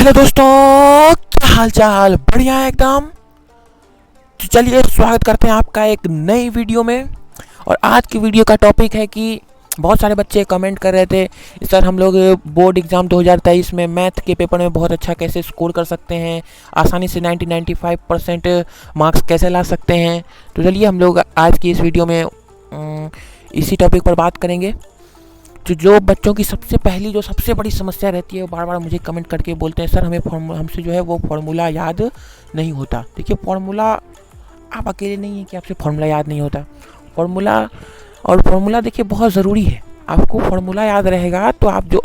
Hello दोस्तों, क्या हाल चाल? बढ़िया है एकदम। तो चलिए स्वागत करते हैं आपका एक नई वीडियो में। और आज की वीडियो का टॉपिक है कि बहुत सारे बच्चे कमेंट कर रहे थे सर हम लोग बोर्ड एग्ज़ाम 2023 में मैथ के पेपर में बहुत अच्छा कैसे स्कोर कर सकते हैं, आसानी से 95% मार्क्स कैसे ला सकते हैं। तो चलिए हम लोग आज की इस वीडियो में इसी टॉपिक पर बात करेंगे। जो बच्चों की सबसे बड़ी समस्या रहती है, वो बार बार मुझे कमेंट करके बोलते हैं सर हमसे जो है वो फार्मूला याद नहीं होता। देखिए फार्मूला, आप अकेले नहीं हैं कि आपसे फार्मूला याद नहीं होता। फार्मूला देखिए बहुत ज़रूरी है। आपको फार्मूला याद रहेगा तो आप जो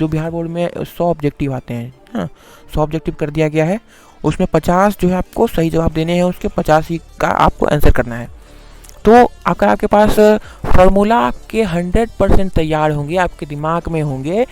बिहार बोर्ड में 100 ऑब्जेक्टिव आते हैं, हाँ 100 ऑब्जेक्टिव कर दिया गया है, उसमें 50 जो है आपको सही जवाब देने हैं, उसके 50 ही का आपको आंसर करना है। तो अगर आपके पास फार्मूला आपके 100% तैयार होंगे, आपके दिमाग में होंगे,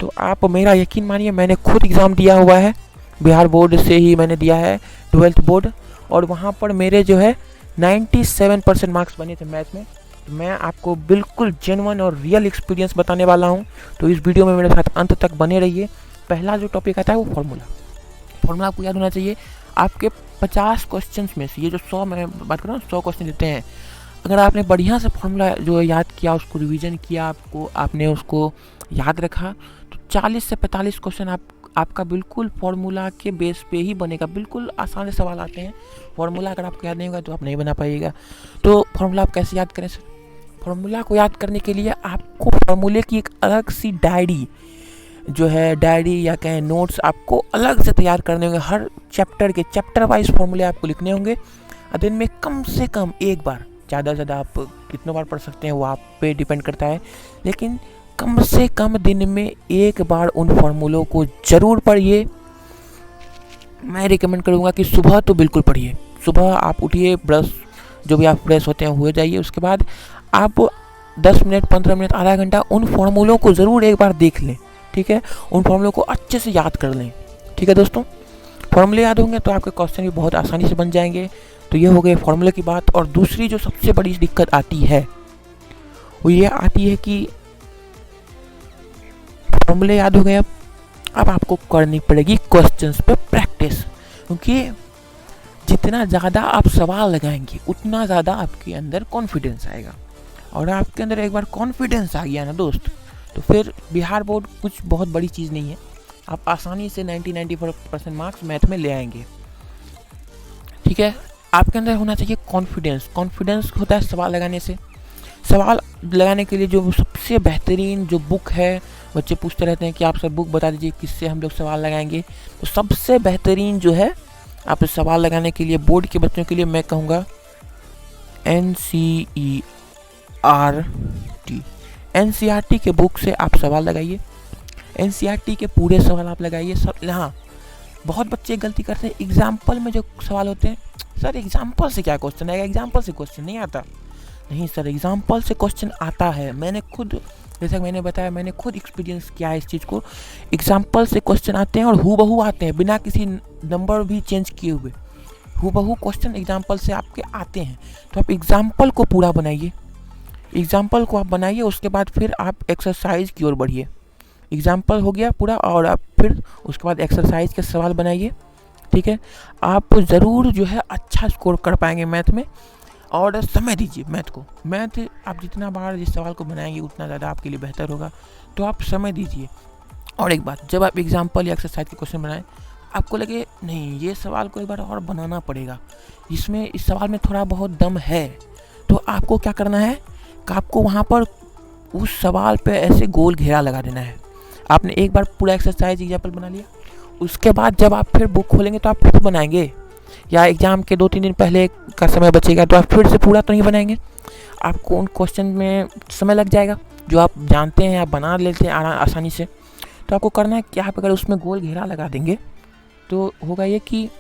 तो आप मेरा यकीन मानिए, मैंने खुद एग्ज़ाम दिया हुआ है, बिहार बोर्ड से ही मैंने दिया है 12th बोर्ड, और वहाँ पर मेरे जो है 97% मार्क्स बने थे मैथ में। तो मैं आपको बिल्कुल जेन्युइन और रियल एक्सपीरियंस बताने वाला हूँ, तो इस वीडियो में मेरे साथ अंत तक बने रहिए। पहला जो टॉपिक आता है वो फार्मूला आपको याद होना चाहिए। आपके 50 क्वेश्चन में से, ये जो 100 मैं बात कर रहा हूँ, 100 क्वेश्चन देते हैं, अगर आपने बढ़िया से फार्मूला जो याद किया, उसको रिवीजन किया, आपने उसको याद रखा, तो 40 से 45 क्वेश्चन आपका बिल्कुल फार्मूला के बेस पे ही बनेगा। बिल्कुल आसान से सवाल आते हैं। फार्मूला अगर आपको याद नहीं होगा तो आप नहीं बना पाइएगा। तो फार्मूला आप कैसे याद करें सर? फार्मूला को याद करने के लिए आपको फार्मूले की एक अलग सी डायरी या कहें नोट्स आपको अलग से तैयार करने होंगे। हर चैप्टर वाइज फार्मूले आपको लिखने होंगे। दिन में कम से कम एक बार, ज़्यादा से ज़्यादा आप कितने बार पढ़ सकते हैं वो आप पे डिपेंड करता है, लेकिन कम से कम दिन में एक बार उन फार्मूलों को ज़रूर पढ़िए। मैं रिकमेंड करूँगा कि सुबह तो बिल्कुल पढ़िए। सुबह आप उठिए, ब्रश जो भी आप फ्रेश होते हैं हुए जाइए, उसके बाद आप 10 मिनट 15 मिनट आधा घंटा उन फार्मूलों को ज़रूर एक बार देख लें, ठीक है? उन फार्मूलों को अच्छे से याद कर लें, ठीक है दोस्तों? फार्मूले याद होंगे तो आपके क्वेश्चन भी बहुत आसानी से बन जाएंगे। तो ये हो गए फार्मूले की बात। और दूसरी जो सबसे बड़ी दिक्कत आती है वो ये आती है कि फार्मूले याद हो गए, अब आपको करनी पड़ेगी क्वेश्चंस पे प्रैक्टिस, क्योंकि जितना ज़्यादा आप सवाल लगाएंगे उतना ज़्यादा आपके अंदर कॉन्फिडेंस आएगा। और आपके अंदर एक बार कॉन्फिडेंस आ गया ना दोस्त, तो फिर बिहार बोर्ड कुछ बहुत बड़ी चीज़ नहीं है। आप आसानी से 90-94% मार्क्स मैथ में ले आएंगे, ठीक है? आपके अंदर होना चाहिए कॉन्फिडेंस होता है सवाल लगाने से। सवाल लगाने के लिए जो सबसे बेहतरीन जो बुक है, बच्चे पूछते रहते हैं कि आप सब बुक बता दीजिए किससे हम लोग सवाल लगाएंगे। तो सबसे बेहतरीन जो है आप सवाल लगाने के लिए बोर्ड के बच्चों के लिए मैं कहूँगा NCERT के बुक से आप सवाल लगाइए। NCERT के पूरे सवाल आप लगाइए। हाँ, बहुत बच्चे गलती करते हैं एग्जाम्पल में जो सवाल होते हैं, सर एग्जाम्पल से क्या क्वेश्चन आएगा, एग्जाम्पल से क्वेश्चन नहीं आता। नहीं सर, एग्जाम्पल से क्वेश्चन आता है। मैंने खुद, जैसा मैंने बताया, मैंने खुद एक्सपीरियंस किया है इस चीज़ को। एग्जाम्पल से क्वेश्चन आते हैं और हूबहू आते हैं, बिना किसी नंबर भी चेंज किए हुए हूबहू क्वेश्चन एग्जाम्पल से आपके आते हैं। तो आप एग्जाम्पल को पूरा बनाइए। एग्जाम्पल को आप बनाइए, उसके बाद फिर आप एक्सरसाइज की ओर बढ़िए। एग्जाम्पल हो गया पूरा, और आप फिर उसके बाद एक्सरसाइज के सवाल बनाइए, ठीक है? आप ज़रूर जो है अच्छा स्कोर कर पाएंगे मैथ में। और समय दीजिए मैथ को। मैथ आप जितना बार जिस सवाल को बनाएंगे उतना ज़्यादा आपके लिए बेहतर होगा, तो आप समय दीजिए। और एक बात, जब आप एग्जाम्पल या एक्सरसाइज के क्वेश्चन बनाएं, आपको लगे नहीं ये सवाल को एक बार और बनाना पड़ेगा, इस सवाल में थोड़ा बहुत दम है, तो आपको क्या करना है कि आपको वहाँ पर उस सवाल पे ऐसे गोल घेरा लगा देना है। आपने एक बार पूरा एक्सरसाइज एग्जाम्पल बना लिया, उसके बाद जब आप फिर बुक खोलेंगे तो आप फिर बनाएंगे, या एग्ज़ाम के 2-3 दिन पहले का समय बचेगा तो आप फिर से पूरा तो नहीं बनाएंगे। आपको उन क्वेश्चन में समय लग जाएगा जो आप जानते हैं, आप बना लेते हैं आसानी से। तो आपको करना है कि आप अगर उसमें गोल घेरा लगा देंगे तो होगा ये कि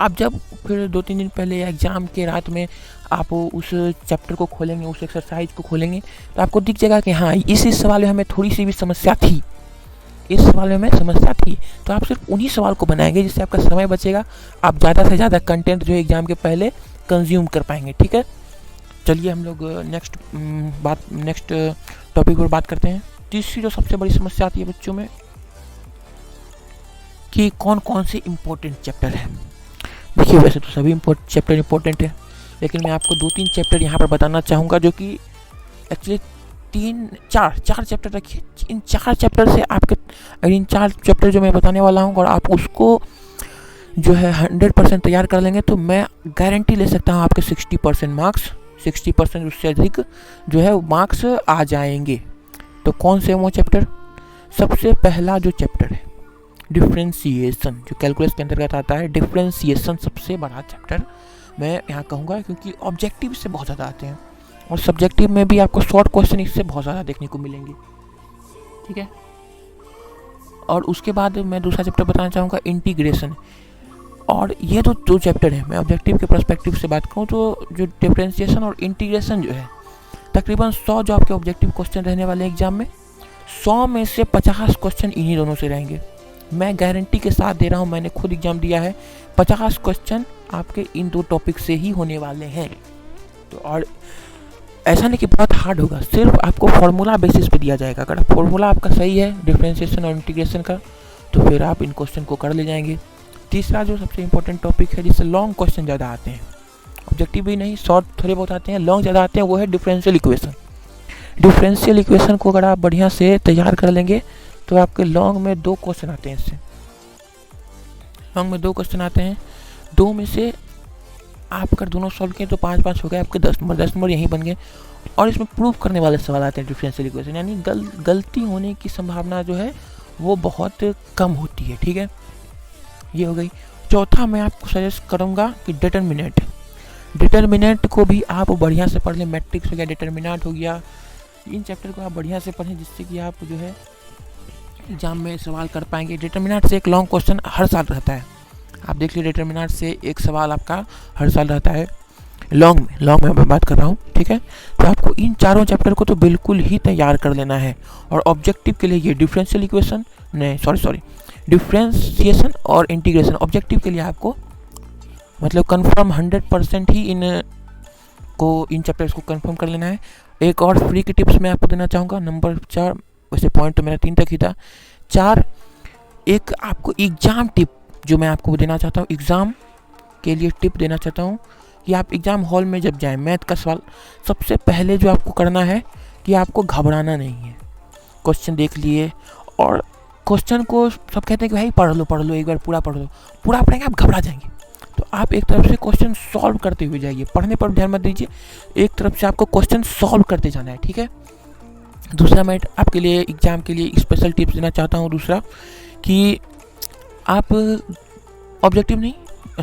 आप जब फिर 2-3 दिन पहले एग्ज़ाम के रात में आप उस चैप्टर को खोलेंगे, उस एक्सरसाइज को खोलेंगे, तो आपको दिख जाएगा कि हाँ इस सवाल में हमें थोड़ी सी भी समस्या थी, इस सवाल में हमें समस्या थी। तो आप सिर्फ उन्हीं सवाल को बनाएंगे जिससे आपका समय बचेगा। आप ज़्यादा से ज़्यादा कंटेंट जो है एग्ज़ाम के पहले कंज्यूम कर पाएंगे, ठीक है? चलिए हम लोग नेक्स्ट टॉपिक पर बात करते हैं। तीसरी जो सबसे बड़ी समस्या आती है बच्चों में, कि कौन कौन से इम्पोर्टेंट चैप्टर हैं। देखिए वैसे तो सभी चैप्टर इम्पोर्टेंट है, लेकिन मैं आपको 2-3 चैप्टर यहाँ पर बताना चाहूँगा जो कि एक्चुअली 4 चैप्टर रखिए। इन 4 चैप्टर से आपके, इन 4 चैप्टर जो मैं बताने वाला हूँ और आप उसको जो है 100% तैयार कर लेंगे तो मैं गारंटी ले सकता हूँ आपके 60% मार्क्स, 60% उससे अधिक जो है मार्क्स आ जाएंगे। तो कौन से वो चैप्टर? सबसे पहला जो चैप्टर है डिफ्रेंशिएशन, जो कैलकुलस के अंतर्गत आता है। डिफ्रेंशिएशन सबसे बड़ा चैप्टर मैं यहाँ कहूँगा, क्योंकि ऑब्जेक्टिव से बहुत ज़्यादा आते हैं और सब्जेक्टिव में भी आपको शॉर्ट क्वेश्चन इससे बहुत ज़्यादा देखने को मिलेंगे, ठीक है। और उसके बाद मैं दूसरा चैप्टर बताना चाहूँगा इंटीग्रेशन। और ये तो 2 चैप्टर है, मैं ऑब्जेक्टिव के पर्सपेक्टिव से बात करूँ तो जो डिफ्रेंशिएशन और इंटीग्रेशन जो है, तकरीबन 100 जो आपके ऑब्जेक्टिव क्वेश्चन रहने वाले एग्जाम में, 100 में से 50 क्वेश्चन इन्हीं दोनों से रहेंगे। मैं गारंटी के साथ दे रहा हूँ, मैंने खुद एग्जाम दिया है, 50 क्वेश्चन आपके इन 2 टॉपिक से ही होने वाले हैं। तो और ऐसा नहीं कि बहुत हार्ड होगा, सिर्फ आपको फार्मूला बेसिस पे दिया जाएगा। अगर फार्मूला आपका सही है डिफ्रेंशिएशन और इंटीग्रेशन का तो फिर आप इन क्वेश्चन को कर ले जाएंगे। तीसरा जो सबसे इंपॉर्टेंट टॉपिक है जिससे लॉन्ग क्वेश्चन ज़्यादा आते हैं, ऑब्जेक्टिव भी नहीं, शॉर्ट थोड़े बहुत आते हैं, लॉन्ग ज़्यादा आते हैं, वो है डिफरेंशियल इक्वेशन। डिफरेंशियल इक्वेशन को अगर आप बढ़िया से तैयार कर लेंगे तो आपके लॉन्ग में 2 क्वेश्चन आते हैं। इससे लॉन्ग में 2 क्वेश्चन आते हैं, 2 में से आप अगर दोनों सॉल्व किए तो 5-5 हो गए, आपके 10 नंबर यहीं बन गए। और इसमें प्रूव करने वाले सवाल आते हैं डिफरेंशियल इक्वेशन, यानी गलती होने की संभावना जो है वो बहुत कम होती है, ठीक है। ये हो गई। चौथा मैं आपको सजेस्ट करूँगा कि डिटर्मिनेंट को भी आप बढ़िया से पढ़ लें। मैट्रिक्स हो गया, डिटर्मिनेंट हो गया, इन चैप्टर को आप बढ़िया से पढ़ें जिससे कि आप जो है एग्जाम में सवाल कर पाएंगे। डिटर्मिनेंट से एक लॉन्ग क्वेश्चन हर साल रहता है, आप देख लीजिए, डिटर्मिनेंट से एक सवाल आपका हर साल रहता है लॉन्ग में मैं बात कर रहा हूँ, ठीक है। तो आपको इन 4 चैप्टर को तो बिल्कुल ही तैयार कर लेना है। और ऑब्जेक्टिव के लिए ये डिफरेंशियल इक्वेशन डिफ्रेंशिएशन और इंटीग्रेशन, ऑब्जेक्टिव के लिए आपको मतलब कंफर्म 100% ही इन चैप्टर्स को कंफर्म कर लेना है। एक और फ्री की टिप्स मैं आपको देना चाहूँगा, नंबर 4, वैसे पॉइंट तो मेरा 3 तक ही था, 4 एक आपको एग्ज़ाम टिप जो मैं आपको देना चाहता हूँ, एग्ज़ाम के लिए टिप देना चाहता हूँ कि आप एग्ज़ाम हॉल में जब जाएं, मैथ का सवाल सबसे पहले जो आपको करना है कि आपको घबराना नहीं है। क्वेश्चन देख लिए और क्वेश्चन को सब कहते हैं कि भाई पढ़ लो एक बार पूरा पढ़ेंगे आप घबरा जाएंगे। तो आप एक तरफ से क्वेश्चन सॉल्व करते हुए जाइए, पढ़ने पर ध्यान मत दीजिए, एक तरफ से आपको क्वेश्चन सॉल्व करते जाना है, ठीक है। दूसरा मैं आपके लिए एग्ज़ाम के लिए स्पेशल टिप्स देना चाहता हूँ, दूसरा कि आप ऑब्जेक्टिव नहीं,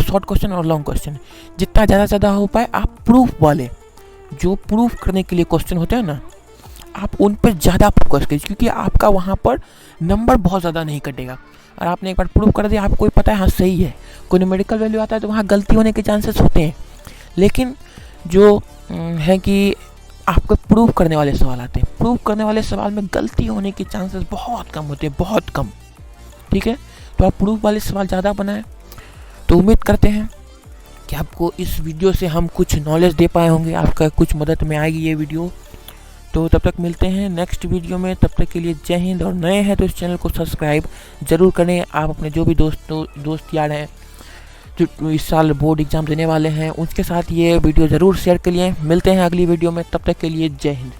शॉर्ट क्वेश्चन और लॉन्ग क्वेश्चन जितना ज़्यादा से ज़्यादा हो पाए आप प्रूफ वाले, जो प्रूफ करने के लिए क्वेश्चन होते हैं ना, आप उन पर ज़्यादा फोकस कीजिए, क्योंकि आपका वहाँ पर नंबर बहुत ज़्यादा नहीं कटेगा। और आपने एक बार प्रूव कर दिया, आपको पता है हाँ सही है, कोई न्यूमेरिकल वैल्यू आता है तो वहाँ गलती होने के चांसेस होते हैं, लेकिन जो है कि आपको प्रूव करने वाले सवाल आते हैं, प्रूव करने वाले सवाल में गलती होने के चांसेस बहुत कम होते हैं, बहुत कम, ठीक है। तो आप प्रूफ वाले सवाल ज़्यादा बनाएं। तो उम्मीद करते हैं कि आपको इस वीडियो से हम कुछ नॉलेज दे पाए होंगे, आपका कुछ मदद में आएगी ये वीडियो। तो तब तक मिलते हैं नेक्स्ट वीडियो में, तब तक के लिए जय हिंद। और नए हैं तो इस चैनल को सब्सक्राइब ज़रूर करें। आप अपने जो भी दोस्त यार हैं जो इस साल बोर्ड एग्ज़ाम देने वाले हैं, उनके साथ ये वीडियो ज़रूर शेयर करिए। मिलते हैं अगली वीडियो में, तब तक के लिए जय हिंद।